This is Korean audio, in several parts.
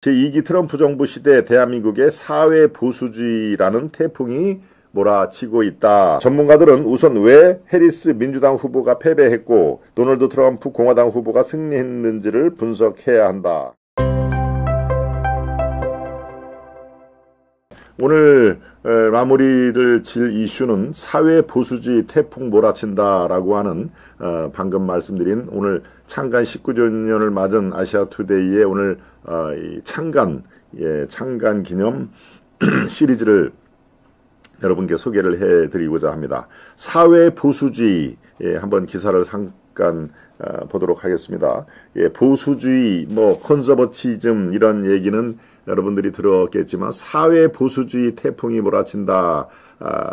제2기 트럼프 정부 시대 대한민국의 사회 보수주의라는 태풍이 몰아치고 있다. 전문가들은 우선 왜 해리스 민주당 후보가 패배했고 도널드 트럼프 공화당 후보가 승리했는지를 분석해야 한다. 오늘 마무리를 질 이슈는 사회 보수주의 태풍 몰아친다라고 하는 방금 말씀드린 오늘 창간 19주년을 맞은 아시아투데이의 오늘 이 창간 기념 시리즈를 여러분께 소개를 해드리고자 합니다. 사회 보수주의 한번 기사를 잠깐 보도록 하겠습니다. 보수주의, 컨서버티즘 이런 얘기는 여러분들이 들었겠지만 사회 보수주의 태풍이 몰아친다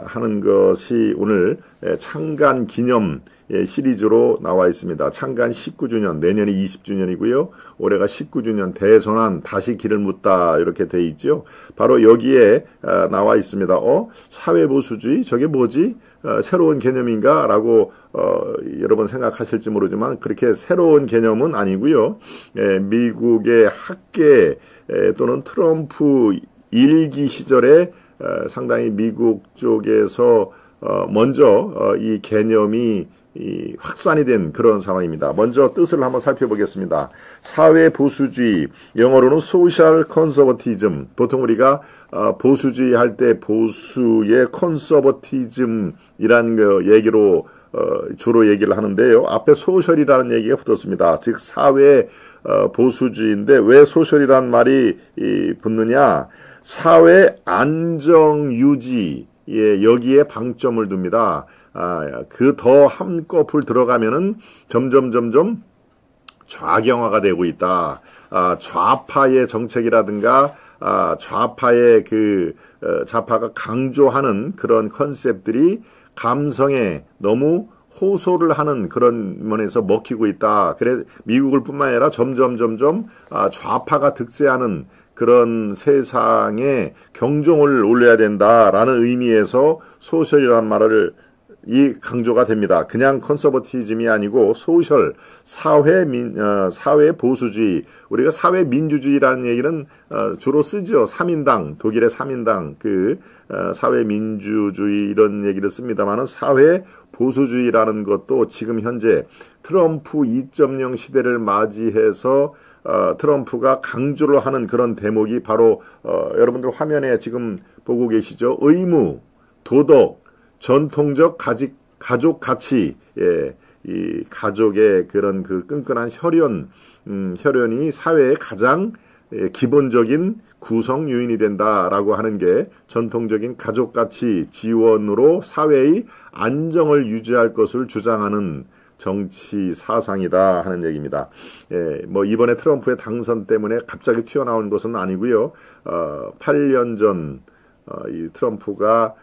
하는 것이 오늘 창간 기념 시리즈로 나와 있습니다. 창간 19주년, 내년이 20주년이고요. 올해가 19주년 대선언 다시 길을 묻다 이렇게 돼 있죠. 바로 여기에 나와 있습니다. 사회보수주의? 저게 뭐지? 새로운 개념인가? 라고 여러분 생각하실지 모르지만 그렇게 새로운 개념은 아니고요. 미국의 학계 또는 트럼프 일기 시절에 상당히 미국 쪽에서 먼저 이 개념이 확산이 된 그런 상황입니다. 먼저 뜻을 한번 살펴보겠습니다. 사회 보수주의, 영어로는 소셜 컨서버티즘. 보통 우리가 보수주의 할 때 보수의 컨서버티즘이라는 그 얘기로 주로 얘기를 하는데요. 앞에 소셜이라는 얘기가 붙었습니다. 즉 사회 보수주의인데 왜 소셜이라는 말이 붙느냐? 사회 안정 유지, 여기에 방점을 둡니다. 그 더 한꺼풀 들어가면은 점점 좌경화가 되고 있다. 좌파의 정책이라든가 좌파의 좌파가 강조하는 그런 컨셉들이 감성에 너무 호소를 하는 그런 면에서 먹히고 있다. 그래 미국을 뿐만 아니라 점점 좌파가 득세하는 그런 세상에 경종을 울려야 된다라는 의미에서 소셜이라는 말을 강조가 됩니다. 그냥 컨서버티즘이 아니고 소셜, 사회 보수주의. 우리가 사회 민주주의라는 얘기는 주로 쓰죠. 3인당, 독일의 3인당, 사회 민주주의 이런 얘기를 씁니다만은 사회 보수주의라는 것도 지금 현재 트럼프 2.0 시대를 맞이해서 트럼프가 강조를 하는 그런 대목이 바로 여러분들 화면에 지금 보고 계시죠. 의무, 도덕, 전통적 가족 가치, 이 가족의 그런 끈끈한 혈연이 사회의 가장 기본적인 구성 요인이 된다라고 하는 게 전통적인 가족 가치 지원으로 사회의 안정을 유지할 것을 주장하는 정치 사상이다 하는 얘기입니다. 이번에 트럼프의 당선 때문에 갑자기 튀어나온 것은 아니고요. 8년 전 이 트럼프가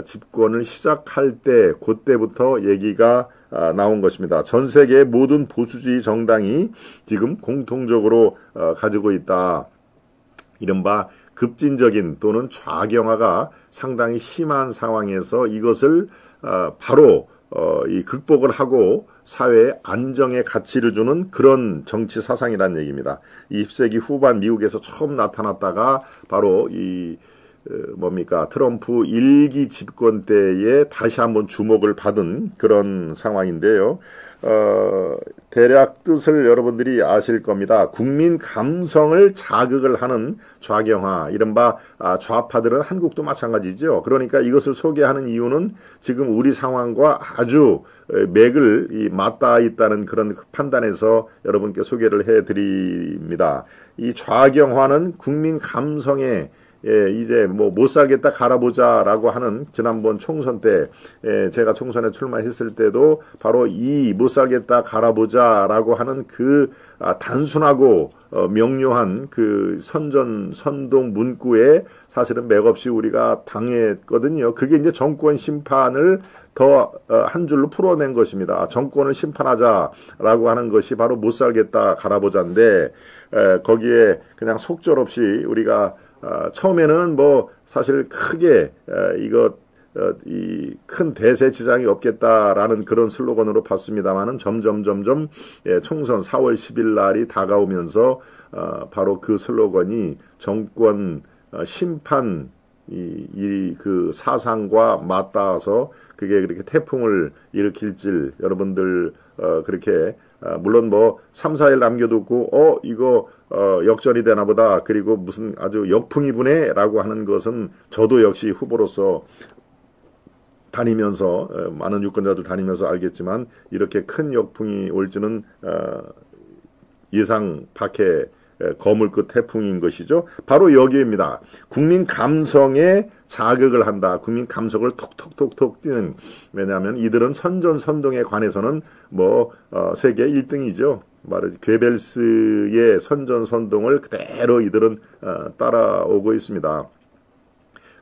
집권을 시작할 때 그때부터 얘기가 나온 것입니다. 전 세계의 모든 보수주의 정당이 지금 공통적으로 가지고 있다. 이른바 급진적인 또는 좌경화가 상당히 심한 상황에서 이것을 바로 극복을 하고 사회에 안정의 가치를 주는 그런 정치 사상이라는 얘기입니다. 20세기 후반 미국에서 처음 나타났다가 바로 트럼프 1기 집권 때에 다시 한번 주목을 받은 그런 상황인데요. 대략 뜻을 여러분들이 아실 겁니다. 국민 감성을 자극을 하는 좌경화, 이른바 좌파들은 한국도 마찬가지죠. 그러니까 이것을 소개하는 이유는 지금 우리 상황과 아주 맥을 맞닿아 있다는 그런 판단에서 여러분께 소개를 해드립니다. 이 좌경화는 국민 감성에 이제 못 살겠다 갈아보자라고 하는 지난번 총선 때 제가 총선에 출마했을 때도 바로 이 못 살겠다 갈아보자라고 하는 단순하고 명료한 선동 문구에 사실은 맥없이 우리가 당했거든요. 그게 이제 정권 심판을 더 한 줄로 풀어낸 것입니다. 정권을 심판하자라고 하는 것이 바로 못 살겠다 갈아보자인데 거기에 그냥 속절없이 우리가 처음에는 사실 크게 이 큰 대세 지장이 없겠다라는 그런 슬로건으로 봤습니다만은 점점 총선 4월 10일 날이 다가오면서 바로 그 슬로건이 정권 심판 그 사상과 맞닿아서 그게 그렇게 태풍을 일으킬 줄 여러분들 그렇게 물론 뭐 3, 4일 남겨두고 이거 역전이 되나 보다 그리고 무슨 아주 역풍이 부네 라고 하는 것은 저도 역시 후보로서 다니면서 많은 유권자들 다니면서 알겠지만 이렇게 큰 역풍이 올지는 예상 밖의 거물 끝 태풍인 것이죠. 바로 여기입니다. 국민 감성에 자극을 한다. 국민 감성을 톡톡톡톡 뛰는. 왜냐하면 이들은 선전선동에 관해서는 뭐 세계 1등이죠. 말하지 괴벨스의 선전선동을 그대로 이들은 따라오고 있습니다.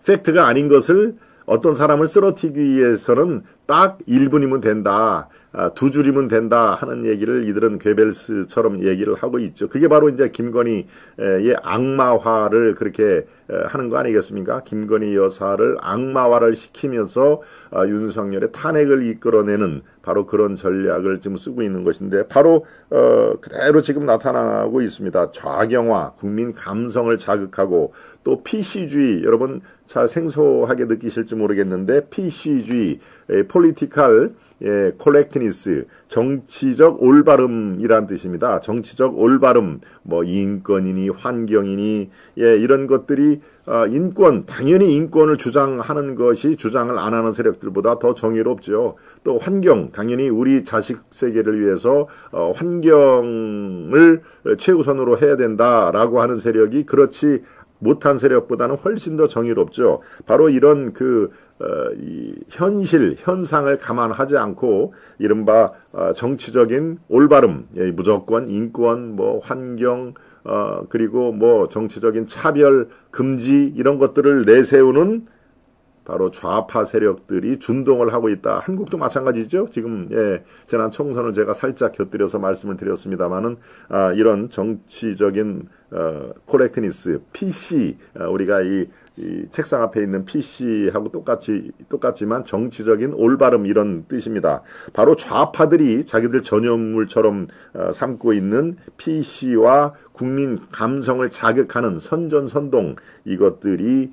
팩트가 아닌 것을 어떤 사람을 쓰러뜨리기 위해서는 딱 1분이면 된다. 2줄이면 된다 하는 얘기를 이들은 괴벨스처럼 얘기를 하고 있죠. 그게 바로 이제 김건희의 악마화를 그렇게 하는 거 아니겠습니까? 김건희 여사를 악마화를 시키면서 윤석열의 탄핵을 이끌어내는 바로 그런 전략을 지금 쓰고 있는 것인데 바로 그대로 지금 나타나고 있습니다. 좌경화, 국민 감성을 자극하고 또 PC주의, 여러분 잘 생소하게 느끼실지 모르겠는데 PC주의, 폴리티컬 콜렉트니스, 정치적 올바름이란 뜻입니다. 정치적 올바름, 뭐 인권이니 환경이니 이런 것들이 인권, 당연히 인권을 주장하는 것이 주장을 안 하는 세력들보다 더 정의롭죠. 또 환경, 당연히 우리 자식 세계를 위해서 환경을 최우선으로 해야 된다라고 하는 세력이 그렇지 못한 세력보다는 훨씬 더 정의롭죠. 바로 이런 이 현실, 현상을 감안하지 않고 이른바 정치적인 올바름, 무조건 인권, 뭐 환경, 그리고 뭐 정치적인 차별, 금지 이런 것들을 내세우는 바로 좌파 세력들이 준동을 하고 있다. 한국도 마찬가지죠. 지금 지난 총선을 제가 살짝 곁들여서 말씀을 드렸습니다마는 이런 정치적인 콜렉트니스, PC 우리가 이 책상 앞에 있는 PC하고 똑같지만 정치적인 올바름 이런 뜻입니다. 바로 좌파들이 자기들 전유물처럼 삼고 있는 PC와 국민 감성을 자극하는 선전선동 이것들이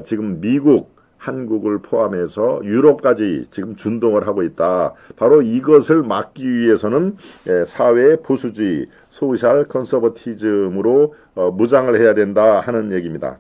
지금 미국 한국을 포함해서 유럽까지 지금 준동을 하고 있다. 바로 이것을 막기 위해서는 사회 보수주의, 소셜 컨서버티즘으로 무장을 해야 된다 하는 얘기입니다.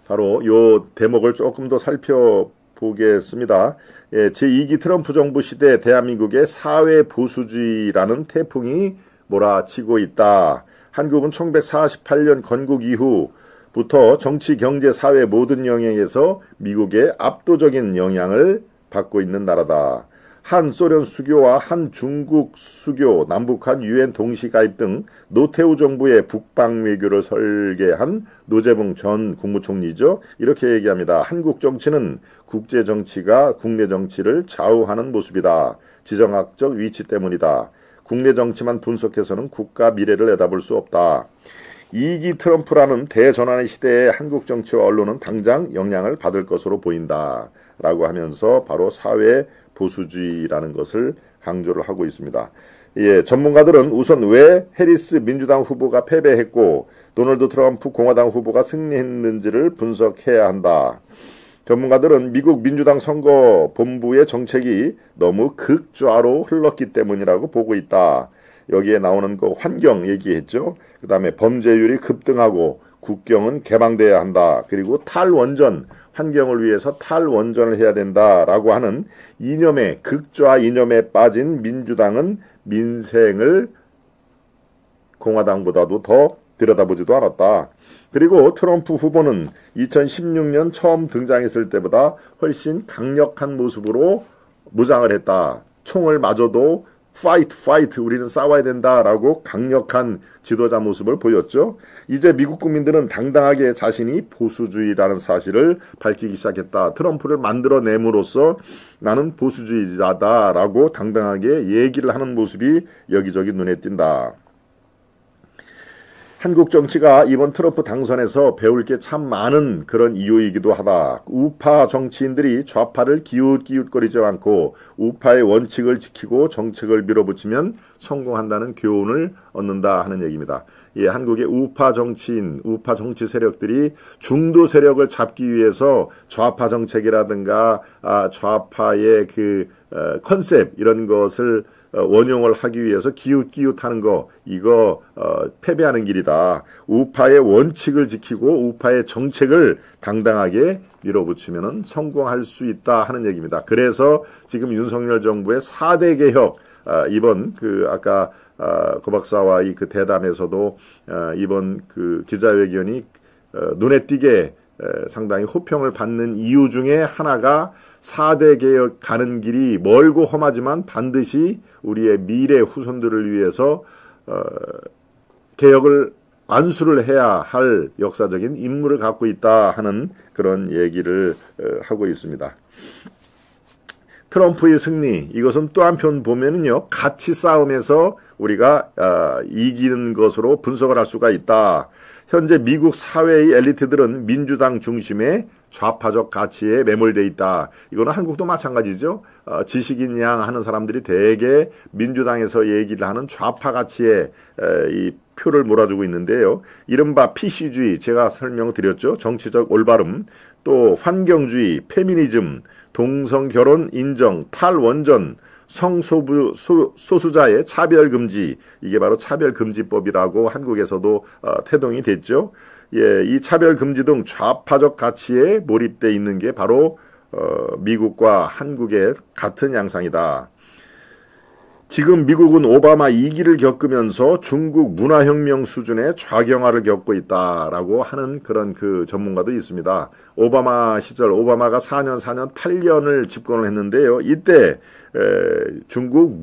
바로 요 대목을 조금 더 살펴보겠습니다. 제2기 트럼프 정부 시대 대한민국의 사회 보수주의라는 태풍이 몰아치고 있다. 한국은 1948년 건국 이후부터 정치, 경제, 사회 모든 영역에서 미국의 압도적인 영향을 받고 있는 나라다. 한 소련 수교와 한 중국 수교, 남북한 유엔 동시 가입 등 노태우 정부의 북방 외교를 설계한 노재봉 전 국무총리죠. 이렇게 얘기합니다. 한국 정치는 국제 정치가 국내 정치를 좌우하는 모습이다. 지정학적 위치 때문이다. 국내 정치만 분석해서는 국가 미래를 내다볼 수 없다. 2기 트럼프라는 대전환의 시대에 한국 정치와 언론은 당장 영향을 받을 것으로 보인다. 라고 하면서 바로 사회 보수주의라는 것을 강조를 하고 있습니다. 전문가들은 우선 왜 해리스 민주당 후보가 패배했고 도널드 트럼프 공화당 후보가 승리했는지를 분석해야 한다. 전문가들은 미국 민주당 선거본부의 정책이 너무 극좌로 흘렀기 때문이라고 보고 있다. 여기에 나오는 그 환경 얘기했죠. 그 다음에 범죄율이 급등하고 국경은 개방돼야 한다. 그리고 탈원전, 환경을 위해서 탈원전을 해야 된다라고 하는 이념에, 극좌 이념에 빠진 민주당은 민생을 공화당보다도 더 들여다보지도 않았다. 그리고 트럼프 후보는 2016년 처음 등장했을 때보다 훨씬 강력한 모습으로 무장을 했다. 총을 맞아도 fight, 우리는 싸워야 된다라고 강력한 지도자 모습을 보였죠. 이제 미국 국민들은 당당하게 자신이 보수주의라는 사실을 밝히기 시작했다. 트럼프를 만들어냄으로써 나는 보수주의자다라고 당당하게 얘기를 하는 모습이 여기저기 눈에 띈다. 한국 정치가 이번 트럼프 당선에서 배울 게 참 많은 그런 이유이기도 하다. 우파 정치인들이 좌파를 기웃기웃거리지 않고 우파의 원칙을 지키고 정책을 밀어붙이면 성공한다는 교훈을 얻는다 하는 얘기입니다. 예, 한국의 우파 정치인, 우파 정치 세력들이 중도 세력을 잡기 위해서 좌파 정책이라든가 좌파의 그 컨셉 이런 것을 원용을 하기 위해서 기웃기웃하는 거 이거 패배하는 길이다. 우파의 원칙을 지키고 우파의 정책을 당당하게 밀어붙이면 성공할 수 있다 하는 얘기입니다. 그래서 지금 윤석열 정부의 4대 개혁 이번 그 아까 고 박사와의 그 대담에서도 이번 그 기자회견이 눈에 띄게 상당히 호평을 받는 이유 중에 하나가 4대 개혁 가는 길이 멀고 험하지만 반드시 우리의 미래 후손들을 위해서 개혁을 안수를 해야 할 역사적인 임무를 갖고 있다 하는 그런 얘기를 하고 있습니다. 트럼프의 승리, 이것은 또 한편 보면은요, 가치 싸움에서 우리가 이기는 것으로 분석을 할 수가 있다. 현재 미국 사회의 엘리트들은 민주당 중심의 좌파적 가치에 매몰되어 있다. 이거는 한국도 마찬가지죠. 지식인 양 하는 사람들이 대개 민주당에서 얘기를 하는 좌파 가치에 이 표를 몰아주고 있는데요. 이른바 PC주의, 제가 설명드렸죠. 정치적 올바름, 또 환경주의, 페미니즘, 동성결혼 인정, 탈원전, 성소수자의 차별금지, 이게 바로 차별금지법이라고 한국에서도 태동이 됐죠. 예, 이 차별금지 등 좌파적 가치에 몰입되어 있는 게 바로 미국과 한국의 같은 양상이다. 지금 미국은 오바마 2기를 겪으면서 중국 문화혁명 수준의 좌경화를 겪고 있다라고 하는 그런 그 전문가도 있습니다. 오바마 시절, 오바마가 4년, 8년을 집권을 했는데요. 이때 중국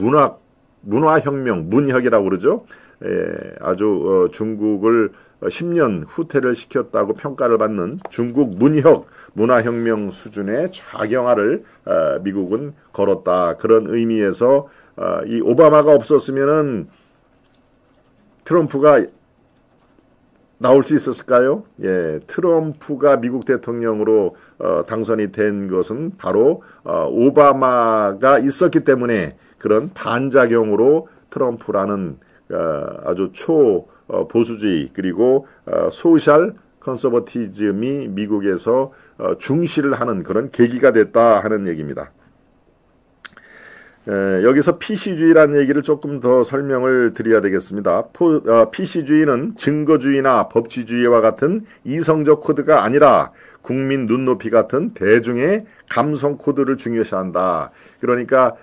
문화혁명, 문혁이라고 그러죠. 아주 중국을 10년 후퇴를 시켰다고 평가를 받는 중국 문화혁명 수준의 좌경화를 미국은 걸었다. 그런 의미에서 이 오바마가 없었으면은 트럼프가 나올 수 있었을까요? 예, 트럼프가 미국 대통령으로 당선이 된 것은 바로 오바마가 있었기 때문에 그런 반작용으로 트럼프라는 아주 초보수주의 그리고 소셜 컨서버티즘이 미국에서 중시를 하는 그런 계기가 됐다 하는 얘기입니다. 여기서 PC주의라는 얘기를 조금 더 설명을 드려야 되겠습니다. PC주의는 증거주의나 법치주의와 같은 이성적 코드가 아니라 국민 눈높이 같은 대중의 감성 코드를 중요시한다. 그러니까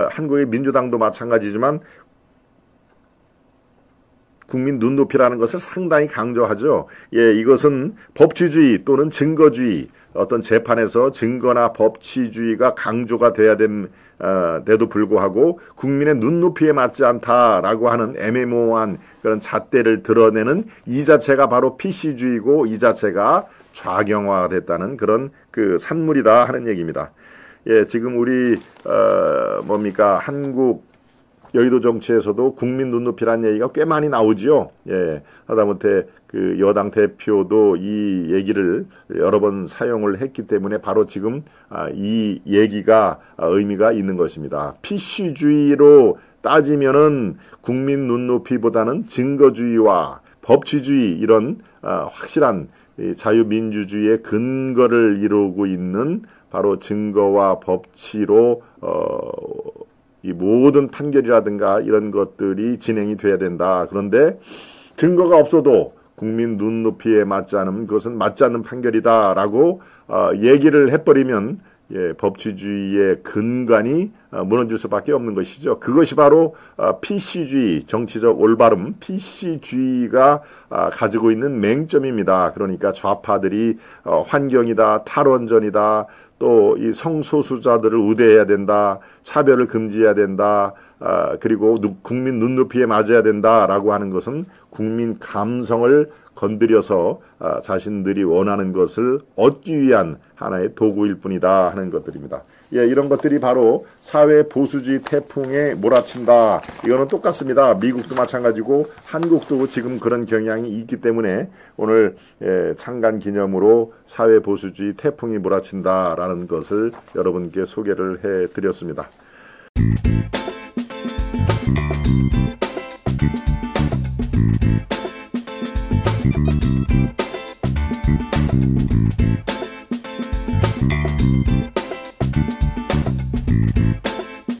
한국의 민주당도 마찬가지지만 국민 눈높이라는 것을 상당히 강조하죠. 예, 이것은 법치주의 또는 증거주의, 어떤 재판에서 증거나 법치주의가 강조가 돼야 돼도 불구하고 국민의 눈높이에 맞지 않다라고 하는 애매모호한 그런 잣대를 드러내는 이 자체가 바로 PC주의고 이 자체가 좌경화가 됐다는 그런 그 산물이다 하는 얘기입니다. 예, 지금 우리 한국 여의도 정치에서도 국민 눈높이라는 얘기가 꽤 많이 나오지요. 예, 하다못해 그 여당 대표도 이 얘기를 여러 번 사용을 했기 때문에 바로 지금 이 얘기가 의미가 있는 것입니다. PC주의로 따지면은 국민 눈높이보다는 증거주의와 법치주의 이런 확실한 자유민주주의의 근거를 이루고 있는 바로 증거와 법치로 이 모든 판결이라든가 이런 것들이 진행이 돼야 된다. 그런데 증거가 없어도 국민 눈높이에 맞지 않으면 그것은 맞지 않는 판결이다라고 얘기를 해버리면 법치주의의 근간이 무너질 수밖에 없는 것이죠. 그것이 바로 PC주의, 정치적 올바름, PC주의가 가지고 있는 맹점입니다. 그러니까 좌파들이 환경이다, 탈원전이다, 또 이 성소수자들을 우대해야 된다, 차별을 금지해야 된다, 그리고 국민 눈높이에 맞아야 된다라고 하는 것은 국민 감성을 건드려서 자신들이 원하는 것을 얻기 위한 하나의 도구일 뿐이다 하는 것들입니다. 예, 이런 것들이 바로 사회 보수주의 태풍에 몰아친다. 이거는 똑같습니다. 미국도 마찬가지고 한국도 지금 그런 경향이 있기 때문에 오늘 창간 기념으로 사회 보수주의 태풍이 몰아친다라는 것을 여러분께 소개를 해드렸습니다.